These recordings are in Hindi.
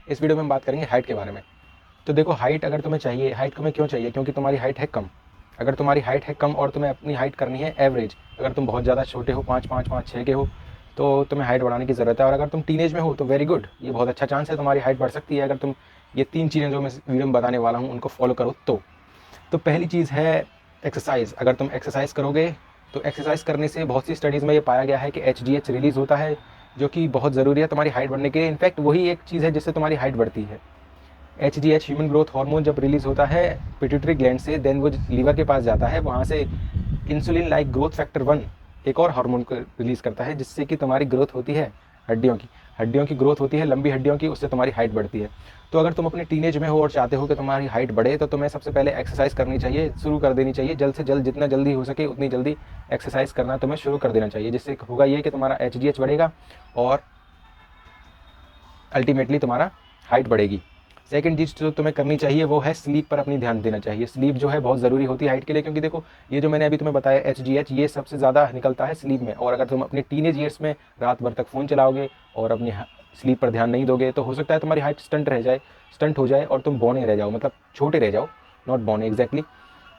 इस वीडियो में हम बात करेंगे हाइट के बारे में। तो देखो, हाइट अगर तुम्हें चाहिए, हाइट तुम्हें क्यों चाहिए? क्योंकि तुम्हारी हाइट है कम। अगर तुम्हारी हाइट है कम और तुम्हें अपनी हाइट करनी है एवरेज, अगर तुम बहुत ज़्यादा छोटे हो, 5'5", 5'6" के हो, तो तुम्हें हाइट बढ़ाने की ज़रूरत है। और अगर तुम टीनेज में हो तो वेरी गुड, ये बहुत अच्छा चांस है, तुम्हारी हाइट बढ़ सकती है अगर तुम ये 3 चीज़ें जो मैं इस वीडियो में बताने वाला हूँ उनको फॉलो करो तो पहली चीज़ है एक्सरसाइज। अगर तुम एक्सरसाइज करोगे तो एक्सरसाइज करने से बहुत सी स्टडीज़ में ये पाया गया है कि HGH रिलीज़ होता है, जो कि बहुत ज़रूरी है तुम्हारी हाइट बढ़ने के लिए। इनफैक्ट वही एक चीज़ है जिससे तुम्हारी हाइट बढ़ती है। HGH ह्यूमन ग्रोथ हार्मोन जब रिलीज़ होता है पिट्यूटरी ग्लैंड से, देन वो लीवर के पास जाता है, वहाँ से इंसुलिन लाइक ग्रोथ फैक्टर 1 एक और हार्मोन को रिलीज़ करता है, जिससे कि तुम्हारी ग्रोथ होती है हड्डियों की ग्रोथ होती है, लंबी हड्डियों की, उससे तुम्हारी हाइट बढ़ती है। तो अगर तुम अपने टीनेज में हो और चाहते हो कि तुम्हारी हाइट बढ़े तो तुम्हें सबसे पहले एक्सरसाइज करनी चाहिए, शुरू कर देनी चाहिए जल्द से जल्द, जितना जल्दी हो सके उतनी जल्दी एक्सरसाइज करना तुम्हें शुरू कर देना चाहिए। जिससे होगा ये कि तुम्हारा HGH बढ़ेगा और अल्टीमेटली तुम्हारा हाइट बढ़ेगी। सेकंड चीज़ जो तुम्हें करनी चाहिए वो है स्लीप पर अपनी ध्यान देना चाहिए। स्लीप जो है बहुत ज़रूरी होती है हाइट के लिए, क्योंकि देखो ये जो मैंने अभी तुम्हें बताया HGH, ये सबसे ज़्यादा निकलता है स्लीप में। और अगर तुम अपने टीनेज ईयर्स में रात भर तक फ़ोन चलाओगे और अपनी स्लीप पर ध्यान नहीं दोगे तो हो सकता है तुम्हारी हाइट स्टंट हो जाए और तुम बौने रह जाओ, मतलब छोटे रह जाओ, नॉट बौने एग्जैक्टली।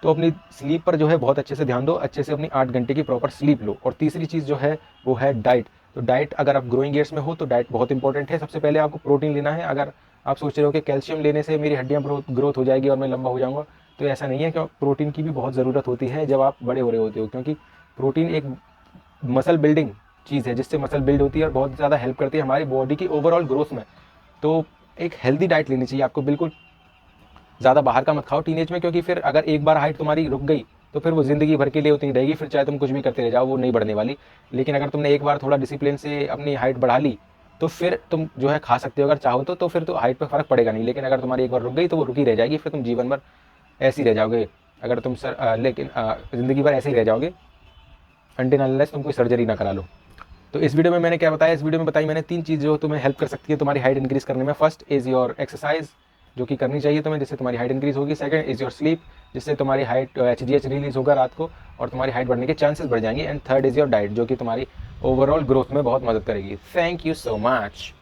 तो अपनी स्लीप पर जो है बहुत अच्छे से ध्यान दो, अच्छे से अपनी 8 घंटे की प्रॉपर स्लीप लो। और तीसरी चीज़ जो है वो है डाइट। तो डाइट, अगर आप ग्रोइंग ईयर्स में हो तो डाइट बहुत इंपॉर्टेंट है। सबसे पहले आपको प्रोटीन लेना है। अगर आप सोच रहे हो कि कैल्शियम लेने से मेरी हड्डियाँ ग्रोथ हो जाएगी और मैं लंबा हो जाऊँगा, तो ऐसा नहीं है, क्योंकि प्रोटीन की भी बहुत ज़रूरत होती है जब आप बड़े हो रहे होते हो, क्योंकि प्रोटीन एक मसल बिल्डिंग चीज़ है जिससे मसल बिल्ड होती है और बहुत ज़्यादा हेल्प करती है हमारी बॉडी की ओवरऑल ग्रोथ में। तो एक हेल्दी डाइट लेनी चाहिए आपको, बिल्कुल ज़्यादा बाहर का मत खाओ टीनेज में, क्योंकि फिर अगर एक बार हाइट तुम्हारी रुक गई तो फिर वो ज़िंदगी भर के लिए उतनी रहेगी, फिर चाहे तुम कुछ भी करते रह जाओ वो नहीं बढ़ने वाली। लेकिन अगर तुमने एक बार थोड़ा डिसिप्लिन से अपनी हाइट बढ़ा ली तो फिर तुम जो है खा सकते हो अगर चाहो तो फिर तो हाइट पे फ़र्क पड़ेगा नहीं। लेकिन अगर तुम्हारी एक बार रुक गई तो वो रुकी रह जाएगी, फिर तुम जीवन भर ऐसे ही रह जाओगे। अगर तुम लेकिन ज़िंदगी भर ऐसे ही रह जाओगे अनटिल अनलेस तुम कोई सर्जरी ना करा लो। तो इस वीडियो में मैंने क्या बताया? इस वीडियो में बताई मैंने 3 चीज़ जो तुम्हें हेल्प कर सकती है तुम्हारी हाइट इंक्रीज़ करने में। फर्स्ट इज़ योर एक्सरसाइज, जो कि करनी चाहिए तुम्हें, जिससे तुम्हारी हाइट इंक्रीज़ होगी। सेकंड इज़ योर स्लीप, जिससे तुम्हारी हाइट HGH रिलीज़ होगा रात को और तुम्हारी हाइट बढ़ने के चांसेस बढ़ जाएंगे। And third is your diet, जो कि तुम्हारी ओवरऑल ग्रोथ में बहुत मदद करेगी। Thank you so much.